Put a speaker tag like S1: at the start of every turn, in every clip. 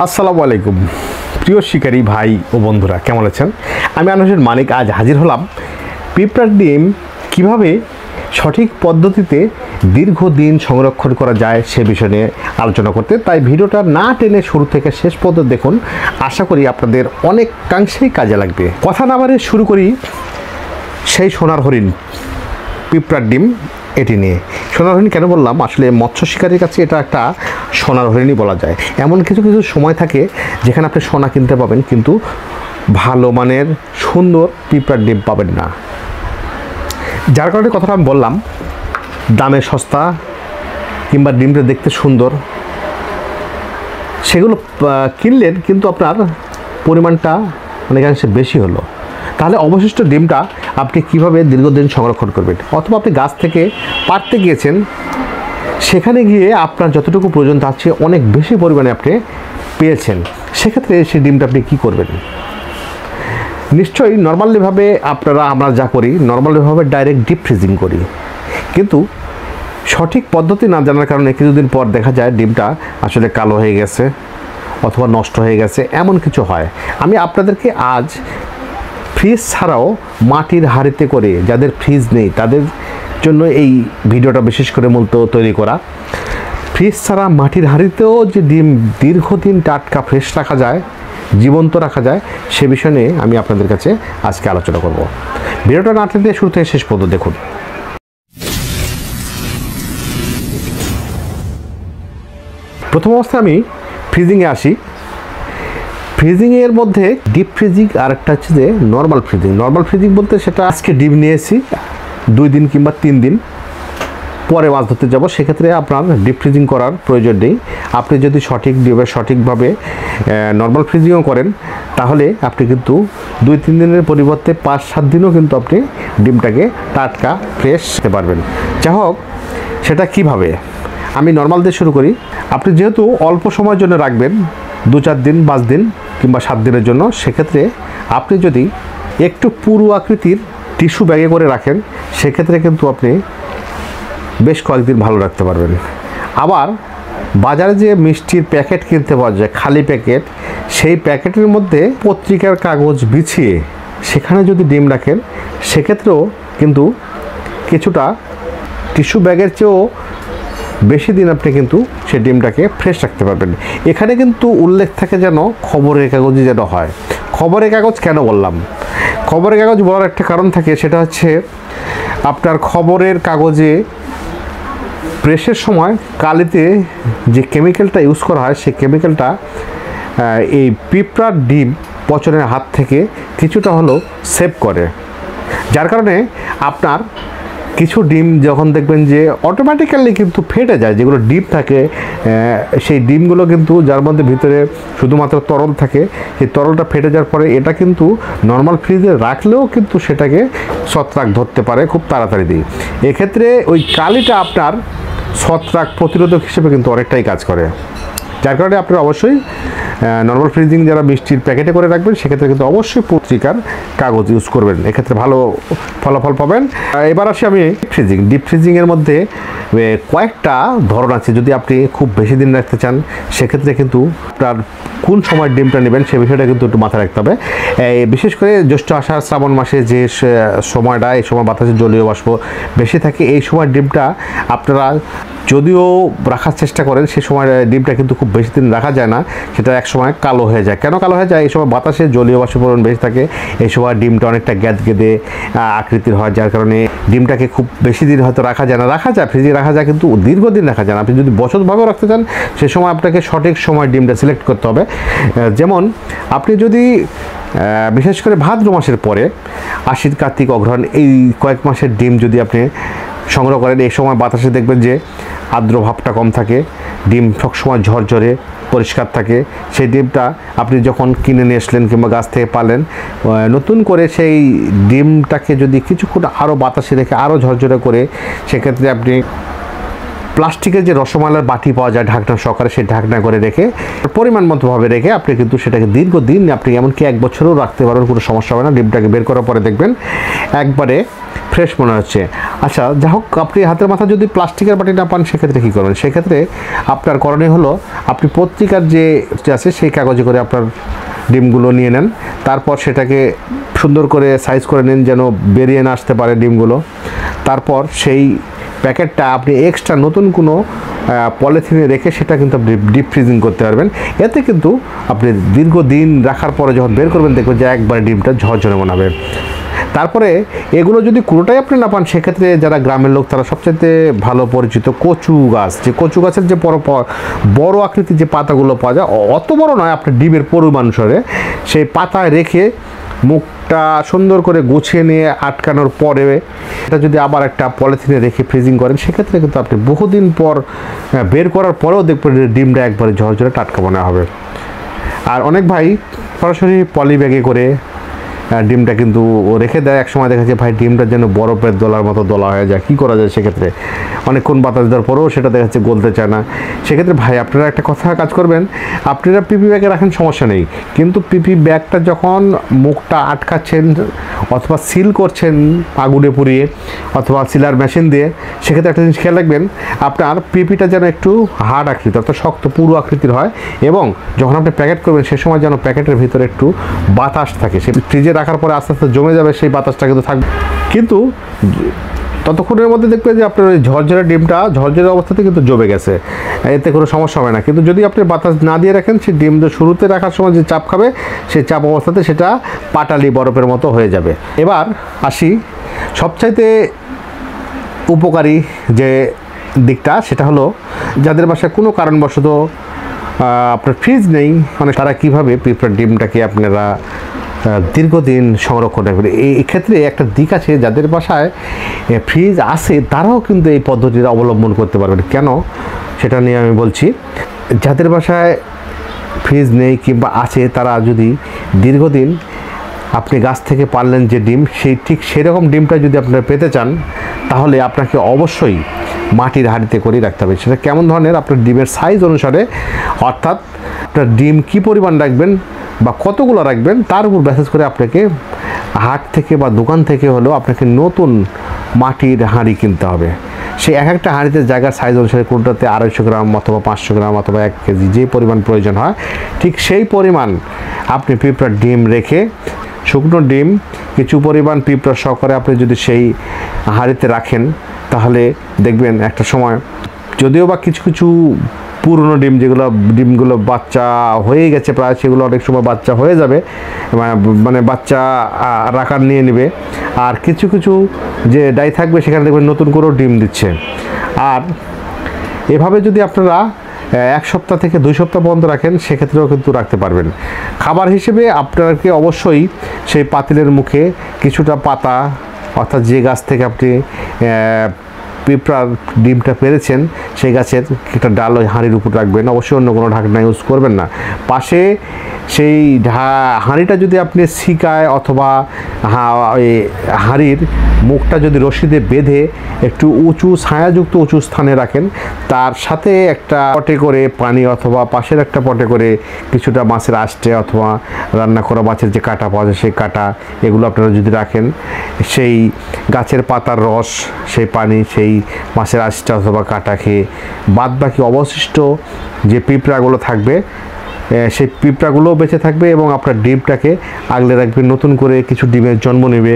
S1: আসসালামু আলাইকুম প্রিয় শিকারী ভাই ও বন্ধুরা, কেমন আছেন? আমি আনন্দের মানিক আজ হাজির হলাম পিঁপড়ার ডিম কীভাবে সঠিক পদ্ধতিতে দীর্ঘদিন সংরক্ষণ করা যায় সে বিষয় নিয়ে আলোচনা করতে। তাই ভিডিওটা না টেনে শুরু থেকে শেষ পর্যন্ত দেখুন, আশা করি আপনাদের অনেকাংশেই কাজে লাগবে। কথা না বাড়িয়ে শুরু করি সেই সোনার হরিণ পিঁপড়ার ডিম এটি নিয়ে। সোনার হরিণ কেন বললাম, আসলে মৎস্য শিকারীর কাছে এটা একটা সোনার হরিণই বলা যায়। এমন কিছু কিছু সময় থাকে যেখানে আপনি সোনা কিনতে পাবেন, কিন্তু ভালো মানের সুন্দর পিঁপড়ার ডিম পাবেন না। যার কারণে কথাটা আমি বললাম, দামে সস্তা কিংবা ডিমটা দেখতে সুন্দর সেগুলো কিনলেন, কিন্তু আপনার পরিমাণটা অনেকাংশে বেশি হলো। তাহলে অবশিষ্ট ডিমটা আপনি কিভাবে দীর্ঘদিন সংরক্ষণ করবেন? অথবা আপনি গাছ থেকে পাড়তে গিয়েছেন, সেখানে গিয়ে আপনার যতটুকু প্রয়োজন তার চেয়ে অনেক বেশি পরিমাণে আপনি পেয়েছেন, সেক্ষেত্রে সেই ডিমটা আপনি কী করবেন? নিশ্চয়ই নর্মালিভাবে আমরা যা করি, নর্মালিভাবে ডাইরেক্ট ডিপ ফ্রিজিং করি, কিন্তু সঠিক পদ্ধতি না জানার কারণে কিছুদিন পর দেখা যায় ডিমটা আসলে কালো হয়ে গেছে অথবা নষ্ট হয়ে গেছে, এমন কিছু হয়। আমি আপনাদেরকে আজ ফ্রিজ ছাড়াও মাটির হাঁড়িতে করে, যাদের ফ্রিজ নেই তাদের জন্য এই ভিডিওটা বিশেষ করে মূলত তৈরি করা। ফ্রিজ ছাড়া মাটির হাঁড়িতেও যে ডিম দীর্ঘদিন টাটকা ফ্রেশ রাখা যায়, জীবন্ত রাখা যায়, সে বিষয় নিয়ে আমি আপনাদের কাছে আজকে আলোচনা করব। ভিডিওটা না টেনে শুরু থেকে শেষ পর্যন্ত দেখুন। প্রথম অবস্থায় আমি ফ্রিজিংয়ে আসি। ফ্রিজিংয়ের মধ্যে ডিপ ফ্রিজিং আর একটা হচ্ছে যে নর্মাল ফ্রিজিং। নর্মাল ফ্রিজিং বলতে সেটা আজকে ডিম নিয়েছি, 2 দিন কিংবা 3 দিন পরে মাছ ধরতে যাব, সেক্ষেত্রে আপনার ডিপ ফ্রিজিং করার প্রয়োজন নেই। আপনি যদি সঠিকভাবে নর্মাল ফ্রিজিংও করেন, তাহলে আপনি কিন্তু 2-3 দিনের পরিবর্তে 5-7 দিনও কিন্তু আপনি ডিমটাকে টাটকা ফ্রেশ খেতে পারবেন। যাই হোক, সেটা কিভাবে, আমি নর্মাল দিয়ে শুরু করি। আপনি যেহেতু অল্প সময়ের জন্য রাখবেন, 2-4 দিন, 5 দিন কিংবা 7 দিনের জন্য, সেক্ষেত্রে আপনি যদি একটু পুরু আকৃতির টিস্যু ব্যাগে করে রাখেন, সেক্ষেত্রে কিন্তু আপনি বেশ কয়েকদিন ভালো রাখতে পারবেন। আবার বাজারে যে মিষ্টির প্যাকেট কিনতে পাওয়া যায়, খালি প্যাকেট, সেই প্যাকেটের মধ্যে পত্রিকার কাগজ বিছিয়ে সেখানে যদি ডিম রাখেন, সেক্ষেত্রেও কিন্তু কিছুটা টিস্যু ব্যাগের চেয়েও বেশি দিন আপনি কিন্তু সেই ডিমটাকে ফ্রেশ রাখতে পারবেন। এখানে কিন্তু উল্লেখ থাকে যেন খবরের কাগজে যেন হয়। খবরের কাগজ কেন বললাম? খবরের কাগজ বলার একটা কারণ থাকে, সেটা হচ্ছে আপনার খবরের কাগজে প্রেসের সময় কালিতে যে কেমিক্যালটা ইউজ করা হয়, সেই কেমিক্যালটা এই পিঁপড়ার ডিম পচনের হাত থেকে কিছুটা হলেও সেভ করে। যার কারণে আপনার কিছু ডিম যখন দেখবেন যে অটোমেটিক্যালি কিন্তু ফেটে যায়, যেগুলো ডিম থাকে, সেই ডিমগুলো কিন্তু যার মধ্যে ভিতরে শুধুমাত্র তরল থাকে, সেই তরলটা ফেটে যাওয়ার পরে এটা কিন্তু নর্মাল ফ্রিজে রাখলেও কিন্তু সেটাকে ছত্রাক ধরতে পারে খুব তাড়াতাড়ি দিয়ে। এক্ষেত্রে ওই কালিটা আপনার ছত্রাক প্রতিরোধক হিসেবে কিন্তু অনেকটাই কাজ করে। যার কারণে আপনারা অবশ্যই নর্মাল ফ্রিজিং যারা মিষ্টির প্যাকেটে করে রাখবেন, সেক্ষেত্রে কিন্তু অবশ্যই পত্রিকার কাগজ ইউজ করবেন, এক্ষেত্রে ভালো ফলাফল পাবেন। এবার আসি আমি ফ্রিজিং। ডিপ ফ্রিজিংয়ের মধ্যে কয়েকটা ধরন আছে। যদি আপনি খুব বেশি দিন রাখতে চান, সেক্ষেত্রে কিন্তু আপনার কোন সময় ডিমটা নেবেন সে বিষয়টা কিন্তু একটু মাথায় রাখতে হবে। বিশেষ করে জ্যৈষ্ঠ, আষাঢ়, শ্রাবণ মাসে যে সময়টা, এই সময় বাতাসে জলীয় বাষ্প বেশি থাকে, এই সময় ডিমটা আপনারা যদিও রাখার চেষ্টা করেন, সে সময় ডিমটা কিন্তু খুব বেশি দিন রাখা যায় না, সেটা এক সময় কালো হয়ে যায়। কেন কালো হয়ে যায়? এই সময় বাতাসে জলীয় বাষ্পের পরিমাণ বেশি থাকে, এই সময় ডিমটা অনেকটা গ্যাদগেদে আকৃতির হয়, যার কারণে ডিমটাকে খুব বেশি দিন হয়তো রাখা যায় না। রাখা যায়, ফ্রিজে রাখা যায়, কিন্তু দীর্ঘদিন রাখা যায় না। আপনি যদি বছরভাবেও রাখতে চান, সে সময় আপনাকে সঠিক সময় ডিমটা সিলেক্ট করতে হবে। যেমন আপনি যদি বিশেষ করে ভাদ্র মাসের পরে, আশ্বিন, কার্তিক, অগ্রহায়ণ, এই কয়েক মাসের ডিম যদি আপনি সংগ্রহ করেন, এই সময় বাতাসে দেখবেন যে আর্দ্র ভাবটা কম থাকে, ডিম সবসময় ঝরঝরে পরিষ্কার থাকে। সেই ডিমটা আপনি যখন কিনে নিয়ে আসলেন কিংবা গাছ থেকে পালেন, নতুন করে সেই ডিমটাকে যদি কিছুক্ষণ আরও বাতাসে রেখে আরও ঝরঝরে করে, সেক্ষেত্রে আপনি প্লাস্টিকের যে রসমালাইয়ের বাটি পাওয়া যায় ঢাকনা সহকারে, সেই ঢাকনা করে রেখে পরিমাণ মতোভাবে রেখে আপনি কিন্তু সেটাকে দীর্ঘদিন আপনি এমনকি 1 বছরও রাখতে পারবেন, কোনো সমস্যা হবে না। ডিমটাকে বের করার পরে দেখবেন একবারে ফ্রেশ মনে হচ্ছে। আচ্ছা, যা হোক, আপনি হাতের মাথা যদি প্লাস্টিকের বাটি না পান সেক্ষেত্রে কী করবেন? সেক্ষেত্রে আপনার করণীয় হলো আপনি পত্রিকার যে আছে সেই কাগজে করে আপনার ডিমগুলো নিয়ে নেন, তারপর সেটাকে সুন্দর করে সাইজ করে নিন যেন বেরিয়ে না আসতে পারে ডিমগুলো। তারপর সেই প্যাকেটটা আপনি এক্সট্রা নতুন কোনো পলিথিনে রেখে সেটা কিন্তু আপনি ডিপ ফ্রিজিং করতে পারবেন। এতে কিন্তু আপনি দীর্ঘদিন রাখার পরে যখন বের করবেন দেখবেন যে একবার ডিমটা ঝরঝরে মনে হবে। তারপরে এগুলো যদি কোনোটাই আপনি না পান সেক্ষেত্রে যারা গ্রামের লোক তারা সবচেয়ে ভালো পরিচিত কচু গাছ, যে কচু গাছের যে বড় আকৃতির যে পাতাগুলো পাওয়া যায়, অত বড় নয়, আপনার ডিমের পরিমাণসরে সেই পাতায় রেখে মুখটা সুন্দর করে গুছিয়ে নিয়ে আটকানোর পরে এটা যদি আবার একটা পলিথিনে রেখে ফ্রিজিং করেন সেক্ষেত্রে কিন্তু আপনি বহুদিন পর বের করার পরেও দেখবেন ডিমটা একবারে ঝরঝরে টাটকা মনে হবে। আর অনেক ভাই সরাসরি পলি ব্যাগে করে ডিমটা কিন্তু রেখে দেয়। এক সময় দেখা যায় ভাই ডিমটা যেন বরফের দোলার মতো দোলা হয়ে যায়, কী করা যায়? সেক্ষেত্রে অনেকক্ষণ বাতাস দেওয়ার পরেও সেটা দেখা যাচ্ছে গলতে চায় না। সেক্ষেত্রে ভাই আপনারা একটা কথা কাজ করবেন, আপনারা পিপি ব্যাগে রাখেন সমস্যা নেই, কিন্তু পিপি ব্যাগটা যখন মুখটা আটকাচ্ছেন অথবা সিল করছেন আগুনে পুড়িয়ে অথবা সিলার মেশিন দিয়ে, সেক্ষেত্রে একটা জিনিস খেয়াল রাখবেন, আপনার পিপিটা যেন একটু হার্ড আকৃতির অর্থাৎ শক্ত পুরু আকৃতির হয়, এবং যখন আপনি প্যাকেট করবেন সে সময় যেন প্যাকেটের ভিতরে একটু বাতাস থাকে। সে ফ্রিজে রাখার পরে আস্তে আস্তে জমে যাবে, সেই বাতাসটা কিন্তু থাকবে, কিন্তু ততক্ষণের মধ্যে দেখবেন যে আপনার ওই ঝরঝরে ডিমটা ঝরঝরে অবস্থাতে কিন্তু জমে গেছে, এতে কোনো সমস্যা হবে না। কিন্তু যদি আপনি বাতাস না দিয়ে রাখেন সেই ডিম শুরুতে রাখার সময় যে চাপ খাবে সেই চাপ অবস্থাতে সেটা পাটালি বরফের মতো হয়ে যাবে। এবার আসি সবচাইতে উপকারী যে দিকটা, সেটা হলো যাদের বাসায় কোনো কারণবশত আপনার ফ্রিজ নেই, মানে তারা কীভাবে পিঁপড়ার ডিমটাকে আপনারা দীর্ঘদিন সংরক্ষণ রাখবেন। এই ক্ষেত্রে একটা দিক আছে, যাদের বাসায় ফ্রিজ আছে তারাও কিন্তু এই পদ্ধতিটা অবলম্বন করতে পারবেন। কেন সেটা নিয়ে আমি বলছি। যাদের বাসায় ফ্রিজ নেই কিংবা আছে তারা যদি দীর্ঘদিন আপনি গাছ থেকে পারলেন যে ডিম, সেই ঠিক সেরকম ডিমটা যদি আপনারা পেতে চান তাহলে আপনাকে অবশ্যই মাটির হাঁড়িতে করেই রাখতে হবে। সেটা কেমন ধরনের? আপনার ডিমের সাইজ অনুসারে, অর্থাৎ আপনার ডিম কী পরিমাণ রাখবেন বা কতগুলো রাখবেন তার উপর বেসিস করে আপনাকে হাট থেকে বা দোকান থেকে হলেও আপনাকে নতুন মাটির হাঁড়ি কিনতে হবে। সেই এক একটা হাঁড়িতে জায়গার সাইজ অনুসারে কোনটাতে 250 গ্রাম অথবা 500 গ্রাম অথবা 1 কেজি যে পরিমাণ প্রয়োজন হয় ঠিক সেই পরিমাণ আপনি পিঁপড়ার ডিম রেখে, শুকনো ডিম কিছু পরিমাণ পিঁপড়া সহকারে আপনি যদি সেই হাঁড়িতে রাখেন তাহলে দেখবেন একটা সময়, যদিও বা কিছু কিছু পুরনো ডিমগুলো বাচ্চা হয়ে গেছে প্রায়, সেগুলো অনেক সময় বাচ্চা হয়ে যাবে, মানে বাচ্চা রাখার নিয়ে নেবে, আর কিছু কিছু যে ডাই থাকবে সেখানে দেখবেন নতুন করেও ডিম দিচ্ছে। আর এভাবে যদি আপনারা 1 সপ্তাহ থেকে 2 সপ্তাহ পর্যন্ত রাখেন সেক্ষেত্রেও কিন্তু রাখতে পারবেন। খাবার হিসেবে আপনাকে অবশ্যই সেই পাতিলের মুখে কিছুটা পাতা, অর্থাৎ যে গাছ থেকে আপনি পিঁপড়ার ডিমটা পেরেছেন সেই গাছের একটা ডাল ওই হাঁড়ির উপর রাখবেন, অবশ্যই অন্য কোনো ঢাকনা ইউজ করবেন না। পাশে সেই হাঁড়িটা যদি আপনি শিকায় অথবা হাঁড়ির মুখটা যদি রশি দিয়ে বেঁধে একটু উঁচু ছায়াযুক্ত উঁচু স্থানে রাখেন, তার সাথে একটা পটে করে পানি অথবা পাশের একটা পটে করে কিছুটা মাছের আষ্টে অথবা রান্না করা মাছের যে কাঁটা পাওয়া যায় সেই কাঁটা, এগুলো আপনারা যদি রাখেন, সেই গাছের পাতার রস, সেই পানি, সেই মাছের আষ্টে অথবা কাঁটা খেয়ে বাদ বাকি অবশিষ্ট যে পিঁপড়াগুলো থাকবে সেই পিঁপড়াগুলোও বেঁচে থাকবে এবং আপনার ডিমটাকে আগলে রাখবেন, নতুন করে কিছু ডিমের জন্ম নেবে।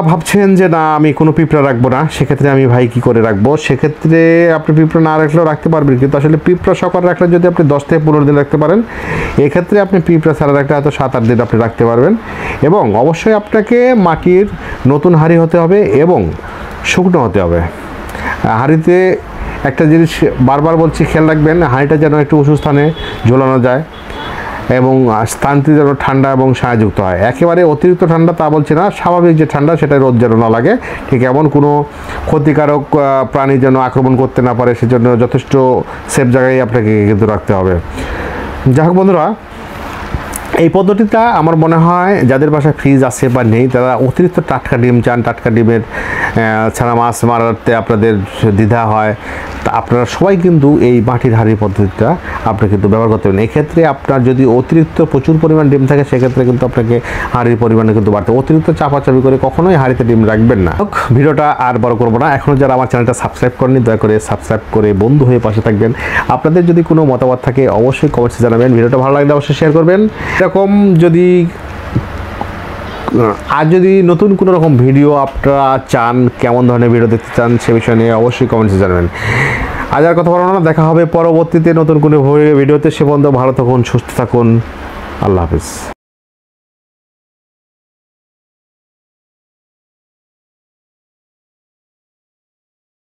S1: ভাবছেন যে না আমি কোনো পিঁপড়া রাখবো না, সেক্ষেত্রে আমি ভাই কী করে রাখবো? সেক্ষেত্রে আপনি পিঁপড়া না রাখলেও রাখতে পারবেন, কিন্তু আসলে পিঁপড়া সকাল রাখলে যদি আপনি 10 থেকে 15 দিন রাখতে পারেন, এক্ষেত্রে আপনি পিঁপড়া ছাড়া রাখলে হয়তো 7-8 দিন আপনি রাখতে পারবেন। এবং অবশ্যই আপনাকে মাটির নতুন হাঁড়ি হতে হবে এবং শুকনো হতে হবে। হাঁড়িতে একটা জিনিস বারবার বলছি, খেয়াল রাখবেন, হাঁড়িটা যেন একটু উঁচু স্থানে ঝোলানো যায় এবং স্থানটি যেন ঠান্ডা এবং ছায়াযুক্ত হয়। একেবারে অতিরিক্ত ঠান্ডা তা বলছি না, স্বাভাবিক যে ঠান্ডা সেটা রোদ যেন না লাগে, ঠিক এমন কোনো ক্ষতিকারক প্রাণী যেন আক্রমণ করতে না পারে, সেজন্য যথেষ্ট সেফ জায়গায় আপনাকে কিন্তু রাখতে হবে। যাই হোক বন্ধুরা, এই পদ্ধতিটা আমার মনে হয় যাদের বাসায় ফ্রিজ আছে বা নেই তারা অতিরিক্ত টাটকা ডিম চান, টাটকা ডিমের ছাড়া মাছ মারাতে আপনাদের দ্বিধা হয়, তা আপনারা সবাই কিন্তু এই মাটির হাঁড়ির পদ্ধতিটা আপনি কিন্তু ব্যবহার করতে পারেন। এক্ষেত্রে আপনার যদি অতিরিক্ত প্রচুর পরিমাণ ডিম থাকে সেক্ষেত্রে কিন্তু আপনাকে হাঁড়ির পরিমাণে কিন্তু বাড়তে, অতিরিক্ত চাপাচাপি করে কখনোই হাঁড়িতে ডিম রাখবেন না। ভিডিওটা আর বড় করবো না, এখনও যারা আমার চ্যানেলটা সাবস্ক্রাইব করেনি দয়া করে সাবস্ক্রাইব করে বন্ধু হয়ে পাশে থাকবেন। আপনাদের যদি কোনো মতামত থাকে অবশ্যই কমেন্টসে জানাবেন। ভিডিওটা ভালো লাগলে অবশ্যই শেয়ার করবেন। এরকম যদি নতুন কোনো রকম ভিডিও আপনারা চান, কেমন ধরনের ভিডিও দেখতে চান সে বিষয় নিয়ে অবশ্যই কমেন্টসে জানাবেন। আজ আর কথা বলবো না, দেখা হবে পরবর্তীতে নতুন কোনো ভিডিওতে। সে পর্যন্ত ভালো থাকুন, সুস্থ থাকুন, আল্লাহ হাফিজ।